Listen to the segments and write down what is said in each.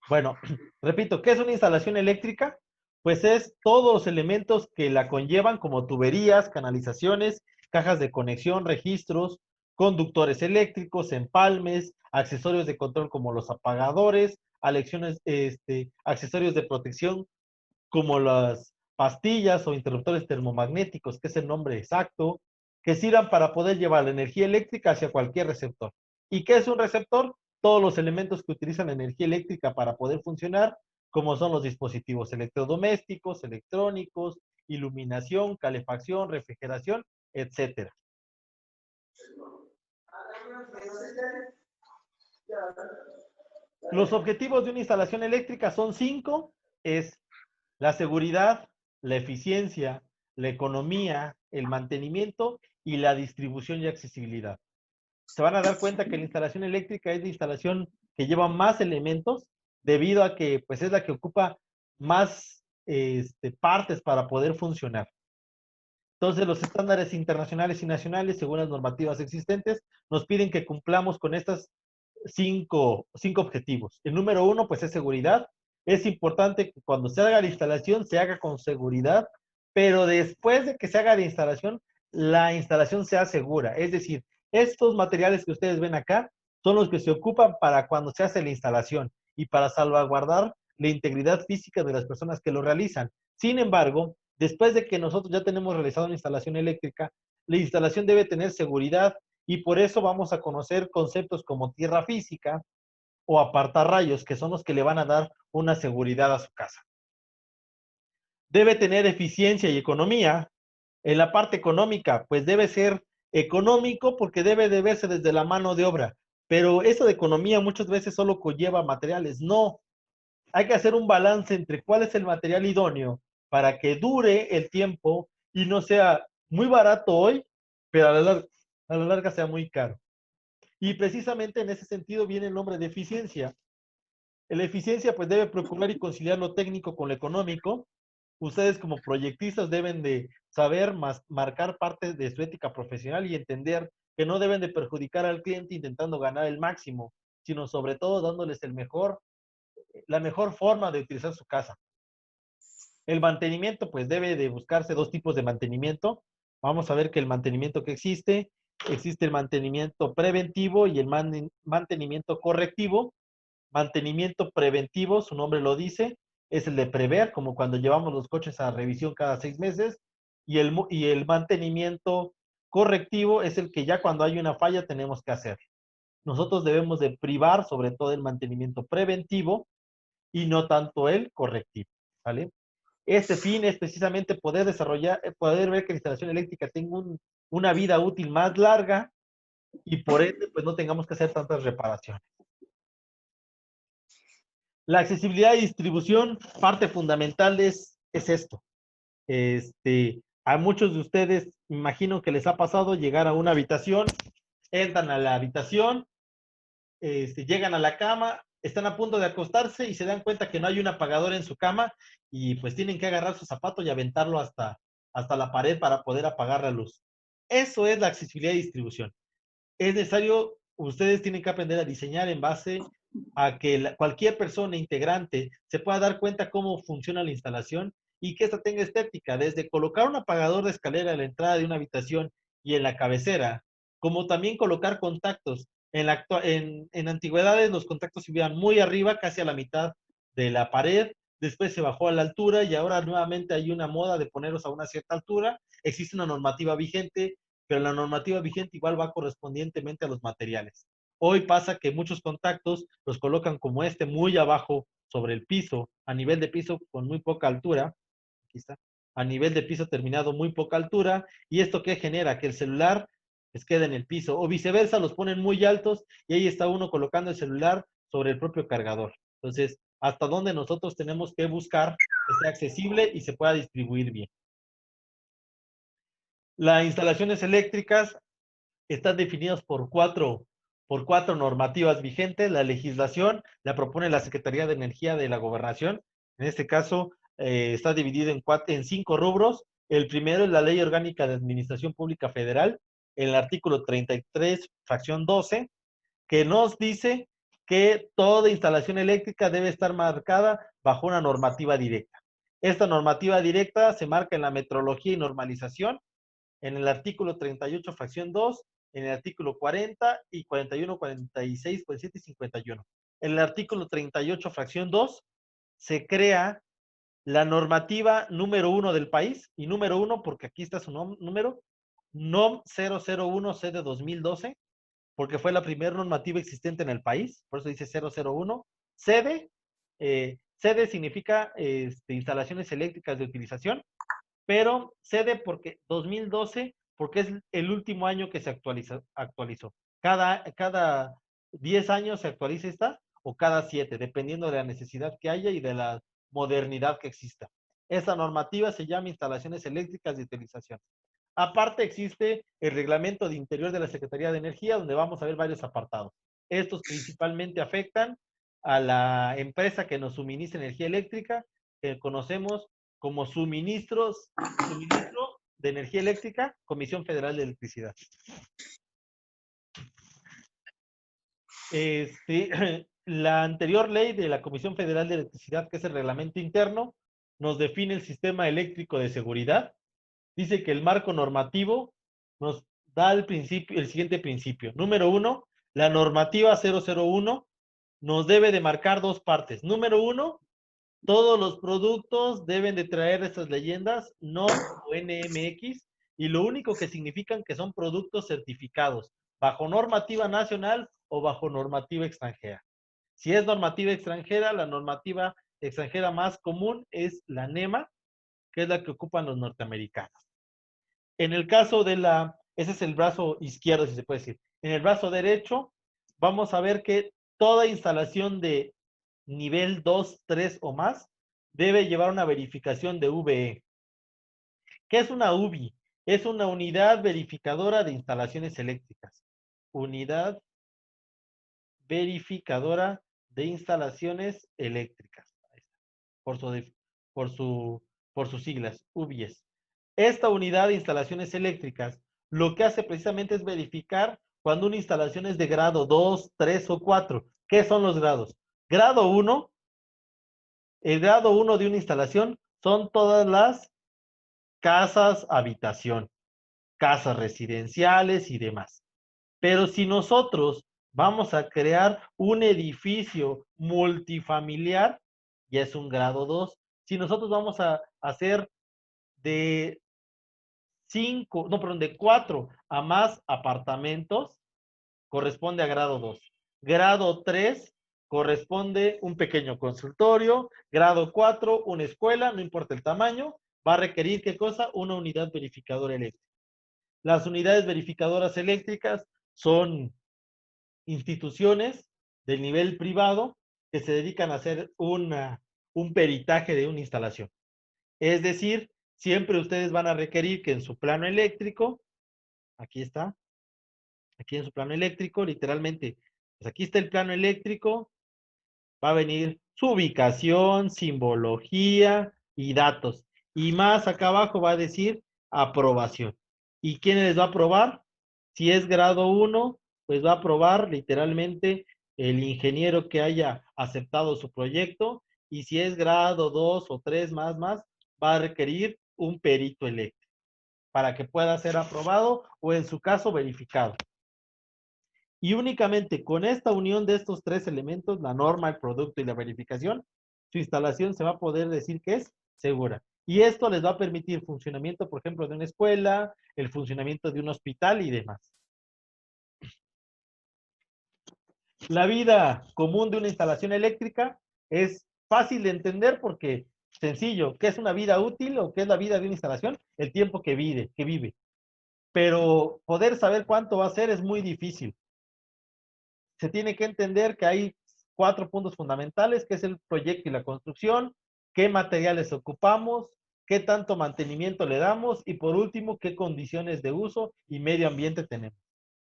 Bueno, repito, ¿qué es una instalación eléctrica? Pues es todos los elementos que la conllevan, como tuberías, canalizaciones, cajas de conexión, registros, conductores eléctricos, empalmes, accesorios de control como los apagadores, accesorios de protección como las pastillas o interruptores termomagnéticos, que es el nombre exacto, que sirvan para poder llevar la energía eléctrica hacia cualquier receptor. ¿Y qué es un receptor? Todos los elementos que utilizan la energía eléctrica para poder funcionar, como son los dispositivos electrodomésticos, electrónicos, iluminación, calefacción, refrigeración, etcétera. Los objetivos de una instalación eléctrica son 5, es la seguridad, la eficiencia, la economía, el mantenimiento y la distribución y accesibilidad. Se van a dar cuenta que la instalación eléctrica es la instalación que lleva más elementos debido a que pues es la que ocupa más partes para poder funcionar. Entonces, los estándares internacionales y nacionales, según las normativas existentes, nos piden que cumplamos con estas cinco objetivos. El número 1, pues es seguridad. Es importante que cuando se haga la instalación, se haga con seguridad, pero después de que se haga la instalación sea segura. Es decir, estos materiales que ustedes ven acá son los que se ocupan para cuando se hace la instalación y para salvaguardar la integridad física de las personas que lo realizan. Sin embargo, después de que nosotros ya tenemos realizado una instalación eléctrica, la instalación debe tener seguridad y por eso vamos a conocer conceptos como tierra física o apartarrayos, que son los que le van a dar una seguridad a su casa. Debe tener eficiencia y economía. En la parte económica, pues debe ser económico porque debe de verse desde la mano de obra. Pero eso de economía muchas veces solo conlleva materiales. No, hay que hacer un balance entre cuál es el material idóneo para que dure el tiempo y no sea muy barato hoy, pero a la larga sea muy caro. Y precisamente en ese sentido viene el nombre de eficiencia. La eficiencia pues debe procurar y conciliar lo técnico con lo económico. Ustedes como proyectistas deben de saber marcar parte de su ética profesional y entender que no deben de perjudicar al cliente intentando ganar el máximo, sino sobre todo dándoles la mejor forma de utilizar su casa. El mantenimiento, pues debe de buscarse dos tipos de mantenimiento. Vamos a ver que el mantenimiento que existe el mantenimiento preventivo y el mantenimiento correctivo. Mantenimiento preventivo, su nombre lo dice, es el de prever, como cuando llevamos los coches a revisión cada 6 meses, y el mantenimiento correctivo es el que ya cuando hay una falla tenemos que hacer. Nosotros debemos de privar sobre todo el mantenimiento preventivo y no tanto el correctivo, ¿vale? Este fin es precisamente poder poder ver que la instalación eléctrica tenga una vida útil más larga y por ende pues no tengamos que hacer tantas reparaciones. La accesibilidad y distribución, parte fundamental es esto. A muchos de ustedes, me imagino que les ha pasado llegar a una habitación, entran a la habitación, llegan a la cama, están a punto de acostarse y se dan cuenta que no hay un apagador en su cama y pues tienen que agarrar su zapato y aventarlo hasta la pared para poder apagar la luz. Eso es la accesibilidad y distribución. Es necesario, ustedes tienen que aprender a diseñar en base a que cualquier persona integrante se pueda dar cuenta cómo funciona la instalación y que esta tenga estética, desde colocar un apagador de escalera a la entrada de una habitación y en la cabecera, como también colocar contactos. En antigüedades los contactos se iban muy arriba, casi a la mitad de la pared, después se bajó a la altura y ahora nuevamente hay una moda de ponerlos a una cierta altura. Existe una normativa vigente, pero la normativa vigente igual va correspondientemente a los materiales. Hoy pasa que muchos contactos los colocan como muy abajo sobre el piso, a nivel de piso con muy poca altura, aquí está, a nivel de piso terminado muy poca altura, y esto que genera que el celular les quede en el piso, o viceversa, los ponen muy altos y ahí está uno colocando el celular sobre el propio cargador. Entonces, hasta dónde nosotros tenemos que buscar que sea accesible y se pueda distribuir bien. Las instalaciones eléctricas están definidas por cuatro normativas vigentes. La legislación la propone la Secretaría de Energía de la Gobernación. En este caso, está dividido en 5 rubros. El primero es la Ley Orgánica de Administración Pública Federal, el artículo 33, fracción 12, que nos dice que toda instalación eléctrica debe estar marcada bajo una normativa directa. Esta normativa directa se marca en la metrología y normalización, en el artículo 38, fracción 2, en el artículo 40 y 41, 46, 47 y 51. En el artículo 38, fracción 2, se crea la normativa número 1 del país, y número 1 porque aquí está su número, NOM 001C de 2012, porque fue la primera normativa existente en el país, por eso dice 001. Sede, sede significa instalaciones eléctricas de utilización, pero sede porque 2012, porque es el último año que se actualizó. Cada 10 años se actualiza esta, o cada 7, dependiendo de la necesidad que haya y de la modernidad que exista. Esta normativa se llama instalaciones eléctricas de utilización. Aparte existe el reglamento de interior de la Secretaría de Energía, donde vamos a ver varios apartados. Estos principalmente afectan a la empresa que nos suministra energía eléctrica, que conocemos como suministro de energía eléctrica, Comisión Federal de Electricidad. La anterior ley de la Comisión Federal de Electricidad, que es el reglamento interno, nos define el sistema eléctrico de seguridad. Dice que el marco normativo nos da el siguiente principio. Número 1, la normativa 001 nos debe de marcar dos partes. Número 1, todos los productos deben de traer estas leyendas NOM o NMX, y lo único que significan que son productos certificados bajo normativa nacional o bajo normativa extranjera. Si es normativa extranjera, la normativa extranjera más común es la NEMA, que es la que ocupan los norteamericanos. En el caso de ese es el brazo izquierdo, si se puede decir. En el brazo derecho, vamos a ver que toda instalación de nivel 2, 3 o más debe llevar una verificación de VE. ¿Qué es una UBI? Es una unidad verificadora de instalaciones eléctricas. Unidad verificadora de instalaciones eléctricas. Por, su, por, su, por sus siglas, UBIES. Esta unidad de instalaciones eléctricas lo que hace precisamente es verificar cuando una instalación es de grado 2, 3 o 4. ¿Qué son los grados? Grado 1, el grado 1 de una instalación son todas las casas, habitación, casas residenciales y demás. Pero si nosotros vamos a crear un edificio multifamiliar, ya es un grado 2. Si nosotros vamos a hacer de 4 a más apartamentos, corresponde a grado 2. Grado 3 corresponde un pequeño consultorio. Grado 4, una escuela, no importa el tamaño, va a requerir, ¿qué cosa? Una unidad verificadora eléctrica. Las unidades verificadoras eléctricas son instituciones del nivel privado que se dedican a hacer un peritaje de una instalación. Es decir, siempre ustedes van a requerir que en su plano eléctrico, aquí está, aquí en su plano eléctrico, literalmente, pues aquí está el plano eléctrico, va a venir su ubicación, simbología y datos. Y más acá abajo va a decir aprobación. ¿Y quién les va a aprobar? Si es grado 1, pues va a aprobar literalmente el ingeniero que haya aceptado su proyecto. Y si es grado 2 o 3 más, va a requerir un perito eléctrico para que pueda ser aprobado o en su caso verificado. Y únicamente con esta unión de estos tres elementos, la norma, el producto y la verificación, su instalación se va a poder decir que es segura. Y esto les va a permitir funcionamiento, por ejemplo, de una escuela, el funcionamiento de un hospital y demás. La vida común de una instalación eléctrica es fácil de entender porque sencillo. ¿Qué es una vida útil o qué es la vida de una instalación? El tiempo que vive. Pero poder saber cuánto va a ser es muy difícil. Se tiene que entender que hay 4 puntos fundamentales, que es el proyecto y la construcción, qué materiales ocupamos, qué tanto mantenimiento le damos y por último, qué condiciones de uso y medio ambiente tenemos.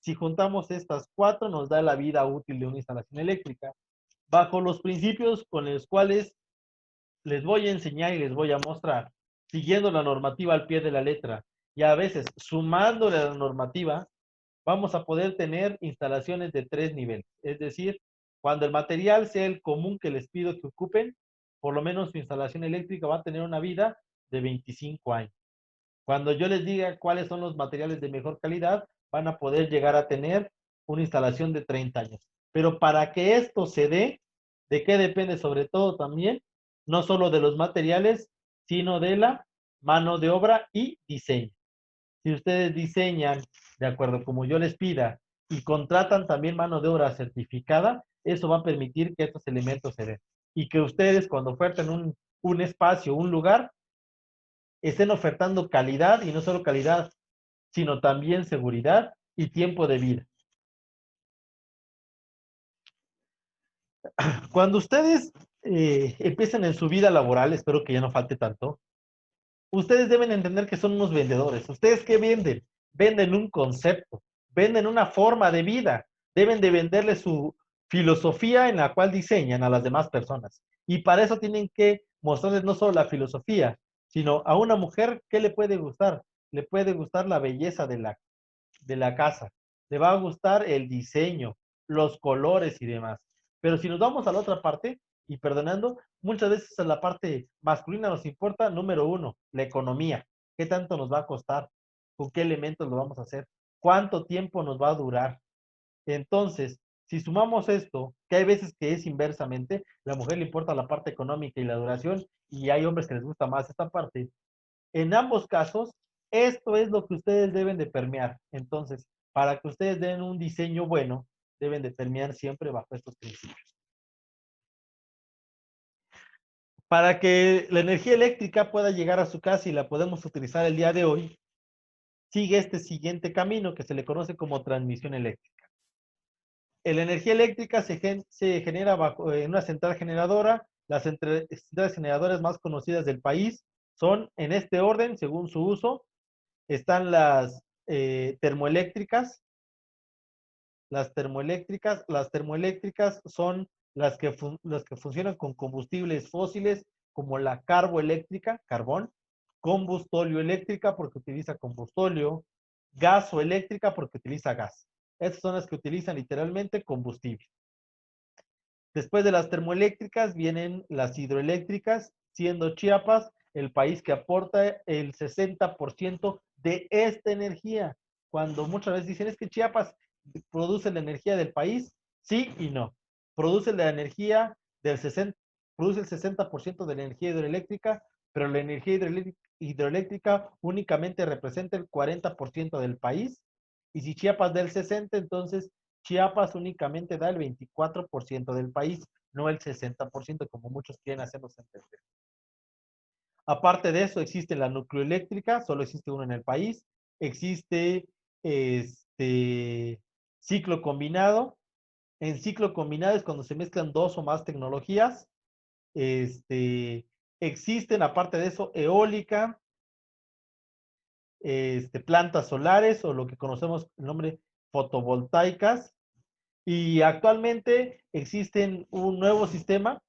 Si juntamos estas 4, nos da la vida útil de una instalación eléctrica, bajo los principios con los cuales les voy a enseñar y les voy a mostrar, siguiendo la normativa al pie de la letra y a veces sumándole a la normativa, vamos a poder tener instalaciones de 3 niveles. Es decir, Cuando el material sea el común que les pido que ocupen, por lo menos su instalación eléctrica va a tener una vida de 25 años. Cuando yo les diga cuáles son los materiales de mejor calidad, van a poder llegar a tener una instalación de 30 años. Pero para que esto se dé, ¿de qué depende sobre todo también? No solo de los materiales, sino de la mano de obra y diseño. Si ustedes diseñan de acuerdo como yo les pida y contratan también mano de obra certificada, eso va a permitir que estos elementos se den. Y que ustedes cuando oferten un espacio, un lugar, estén ofertando calidad y no solo calidad, sino también seguridad y tiempo de vida. Cuando ustedes empiecen en su vida laboral, espero que ya no falte tanto, ustedes deben entender que son unos vendedores. ¿Ustedes qué venden? Venden un concepto, venden una forma de vida, deben de venderle su filosofía en la cual diseñan a las demás personas. Y para eso tienen que mostrarles no solo la filosofía, sino a una mujer, ¿qué le puede gustar? Le puede gustar la belleza de la casa, le va a gustar el diseño, los colores y demás. Pero si nos vamos a la otra parte, y perdonando, muchas veces a la parte masculina nos importa, número uno, la economía. ¿Qué tanto nos va a costar? ¿Con qué elementos lo vamos a hacer? ¿Cuánto tiempo nos va a durar? Entonces, si sumamos esto, que hay veces que es inversamente, la mujer le importa la parte económica y la duración, y hay hombres que les gusta más esta parte, en ambos casos, esto es lo que ustedes deben de permear. Entonces, para que ustedes den un diseño bueno, deben de permear siempre bajo estos principios. Para que la energía eléctrica pueda llegar a su casa y la podemos utilizar el día de hoy, sigue este siguiente camino que se le conoce como transmisión eléctrica. La energía eléctrica se genera en una central generadora. Las centrales generadoras más conocidas del país son, en este orden, según su uso, están las termoeléctricas. Las termoeléctricas son las que funcionan con combustibles fósiles, como la carboeléctrica, carbón, combustóleo eléctrica, porque utiliza combustóleo, gasoeléctrica, porque utiliza gas. Estas son las que utilizan literalmente combustible. Después de las termoeléctricas vienen las hidroeléctricas, siendo Chiapas el país que aporta el 60% de esta energía. Cuando muchas veces dicen es que Chiapas produce la energía del país, sí y no. Produce la energía del 60, produce el 60% de la energía hidroeléctrica, pero la energía hidroeléctrica únicamente representa el 40% del país. Y si Chiapas da el 60%, entonces Chiapas únicamente da el 24% del país, no el 60%, como muchos quieren hacernos entender. Aparte de eso, existe la nucleoeléctrica, solo existe una en el país. Existe ciclo combinado. En ciclo combinado es cuando se mezclan dos o más tecnologías. Existen, aparte de eso, eólica, plantas solares o lo que conocemos el nombre fotovoltaicas. Y actualmente existen un nuevo sistema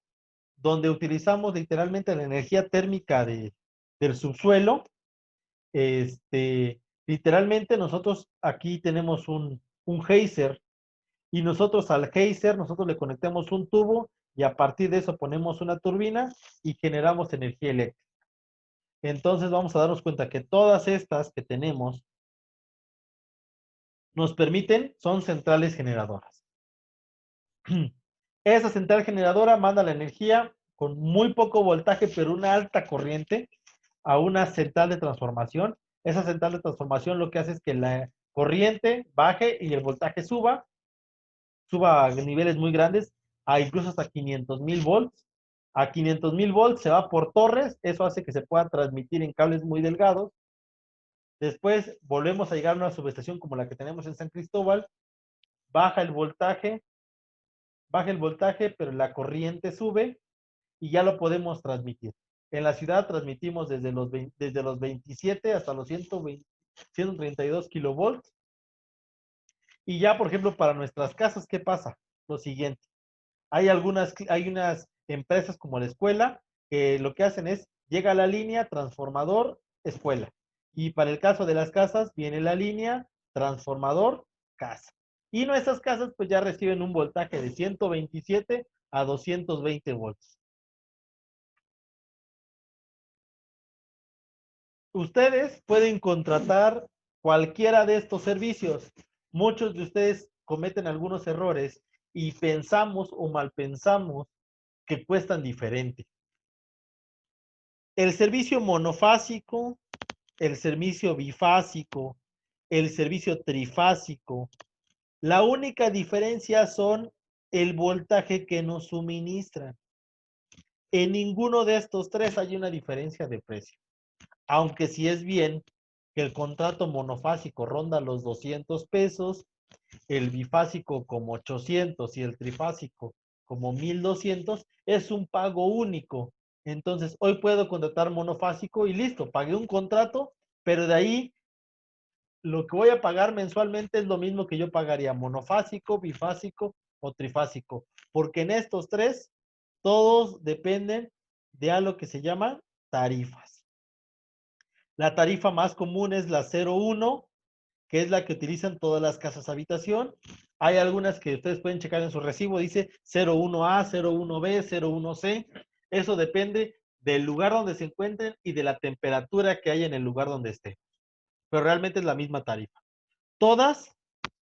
donde utilizamos literalmente la energía térmica del subsuelo. Literalmente nosotros aquí tenemos un geyser y nosotros al geyser, nosotros le conectamos un tubo y a partir de eso ponemos una turbina y generamos energía eléctrica. Entonces vamos a darnos cuenta que todas estas que tenemos nos permiten, son centrales generadoras. Esa central generadora manda la energía con muy poco voltaje, pero una alta corriente a una central de transformación. Esa central de transformación lo que hace es que la corriente baje y el voltaje suba a niveles muy grandes, a incluso hasta 500,000 volts. A 500,000 volts se va por torres, eso hace que se pueda transmitir en cables muy delgados. Después volvemos a llegar a una subestación como la que tenemos en San Cristóbal, baja el voltaje, pero la corriente sube y ya lo podemos transmitir. En la ciudad transmitimos desde los 27 hasta los 120, 132 kilovolts. Y ya, por ejemplo, para nuestras casas, ¿qué pasa? Lo siguiente. Hay unas empresas como la escuela que lo que hacen es, llega la línea transformador escuela. Y para el caso de las casas, viene la línea transformador casa. Y nuestras casas pues ya reciben un voltaje de 127 a 220 volts. Ustedes pueden contratar cualquiera de estos servicios. Muchos de ustedes cometen algunos errores y pensamos o mal pensamos que cuestan diferente. El servicio monofásico, el servicio bifásico, el servicio trifásico, la única diferencia son el voltaje que nos suministran. En ninguno de estos tres hay una diferencia de precio. Aunque sí es bien que el contrato monofásico ronda los 200 pesos, el bifásico como 800 y el trifásico como 1200, es un pago único. Entonces, hoy puedo contratar monofásico y listo, pagué un contrato, pero de ahí lo que voy a pagar mensualmente es lo mismo que yo pagaría monofásico, bifásico o trifásico, porque en estos tres todos dependen de algo que se llama tarifas. La tarifa más común es la 01, que es la que utilizan todas las casas habitación. Hay algunas que ustedes pueden checar en su recibo, dice 01A, 01B, 01C. Eso depende del lugar donde se encuentren y de la temperatura que hay en el lugar donde esté. Pero realmente es la misma tarifa. Todas,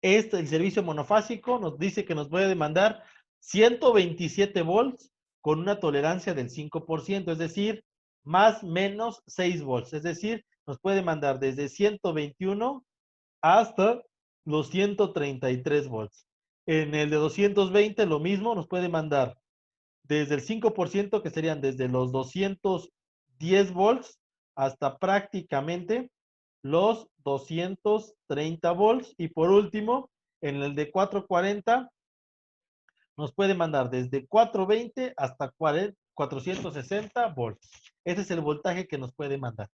el servicio monofásico nos dice que nos puede demandar 127 volts con una tolerancia del 5%, es decir, más menos 6 volts. Es decir, nos puede mandar desde 121 hasta los 133 volts. En el de 220 lo mismo, nos puede mandar desde el 5%, que serían desde los 210 volts hasta prácticamente los 230 volts. Y por último, en el de 440 nos puede mandar desde 420 hasta 460 volts. Ese es el voltaje que nos puede mandar.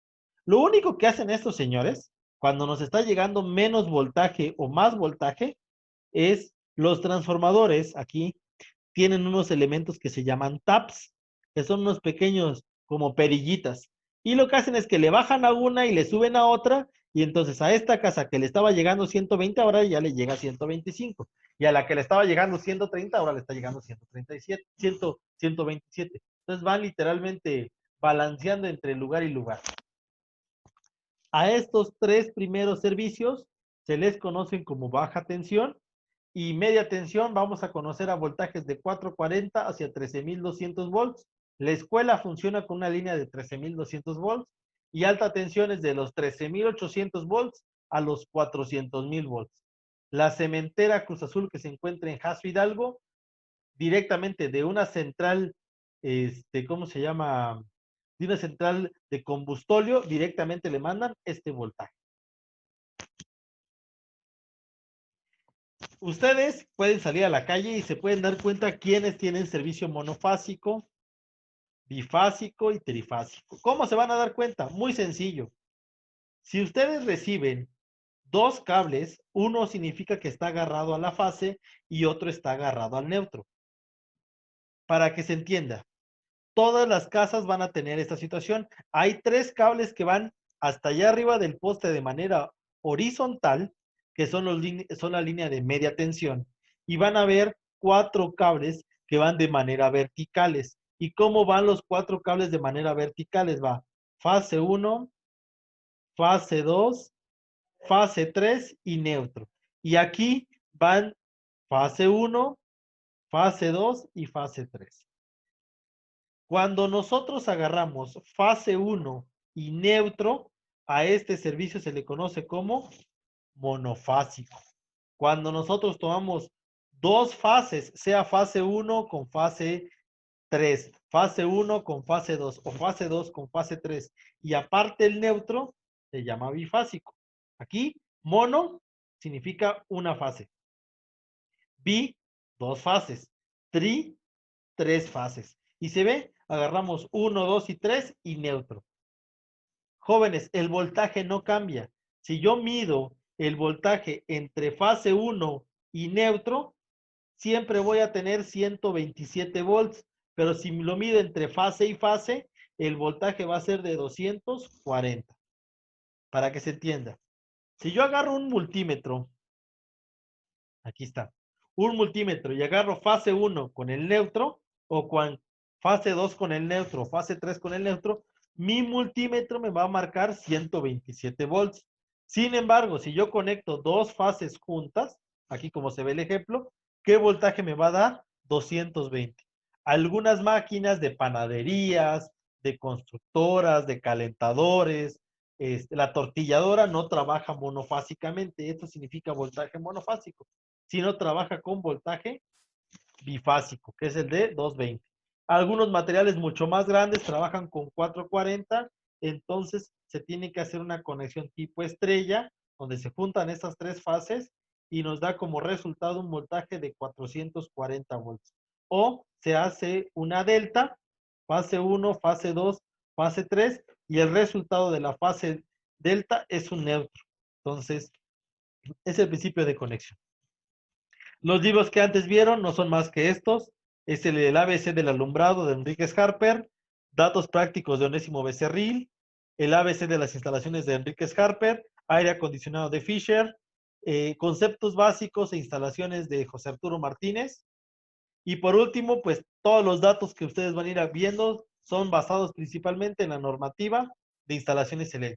Lo único que hacen estos señores, cuando nos está llegando menos voltaje o más voltaje, es los transformadores aquí tienen unos elementos que se llaman taps, que son unos pequeños como perillitas. Y lo que hacen es que le bajan a una y le suben a otra, y entonces a esta casa que le estaba llegando 120, ahora ya le llega 125. Y a la que le estaba llegando 130, ahora le está llegando 137, 127. Entonces van literalmente balanceando entre lugar y lugar. A estos tres primeros servicios se les conocen como baja tensión y media tensión. Vamos a conocer a voltajes de 440 hacia 13.200 volts. La escuela funciona con una línea de 13.200 volts y alta tensión es de los 13.800 volts a los 400.000 volts. La cementera Cruz Azul que se encuentra en Jaso Hidalgo, directamente de una central, ¿cómo se llama? De una central de combustóleo, directamente le mandan este voltaje. Ustedes pueden salir a la calle y se pueden dar cuenta quiénes tienen servicio monofásico, bifásico y trifásico. ¿Cómo se van a dar cuenta? Muy sencillo. Si ustedes reciben dos cables, uno significa que está agarrado a la fase y otro está agarrado al neutro. Para que se entienda, todas las casas van a tener esta situación. Hay tres cables que van hasta allá arriba del poste de manera horizontal, que son la línea de media tensión, y van a haber cuatro cables que van de manera verticales. ¿Y cómo van los cuatro cables de manera verticales? Va fase 1, fase 2, fase 3 y neutro. Y aquí van fase 1, fase 2 y fase 3. Cuando nosotros agarramos fase 1 y neutro, a este servicio se le conoce como monofásico. Cuando nosotros tomamos dos fases, sea fase 1 con fase 3, fase 1 con fase 2 o fase 2 con fase 3, y aparte el neutro, se llama bifásico. Aquí, mono significa una fase. Bi, dos fases. Tri, tres fases. Y se ve, agarramos 1, 2 y 3 y neutro. Jóvenes, el voltaje no cambia. Si yo mido el voltaje entre fase 1 y neutro, siempre voy a tener 127 volts, pero si lo mido entre fase y fase, el voltaje va a ser de 240. Para que se entienda. Si yo agarro un multímetro, Aquí está. Un multímetro y agarro fase 1 con el neutro o con fase 2 con el neutro, fase 3 con el neutro, mi multímetro me va a marcar 127 volts. Sin embargo, si yo conecto dos fases juntas, aquí como se ve el ejemplo, ¿qué voltaje me va a dar? 220. Algunas máquinas de panaderías, de constructoras, de calentadores, la tortilladora no trabaja monofásicamente. Esto significa voltaje monofásico, sino trabaja con voltaje bifásico, que es el de 220. Algunos materiales mucho más grandes trabajan con 440, entonces se tiene que hacer una conexión tipo estrella, donde se juntan estas tres fases y nos da como resultado un voltaje de 440 volts. O se hace una delta, fase 1, fase 2, fase 3, y el resultado de la fase delta es un neutro. Entonces, es el principio de conexión. Los libros que antes vieron no son más que estos. Es el ABC del alumbrado de Enríquez Harper, Datos prácticos de Onésimo Becerril, el ABC de las instalaciones de Enríquez Harper, aire acondicionado de Fisher, conceptos básicos e instalaciones de José Arturo Martínez. Y por último, pues todos los datos que ustedes van a ir viendo son basados principalmente en la normativa de instalaciones eléctricas.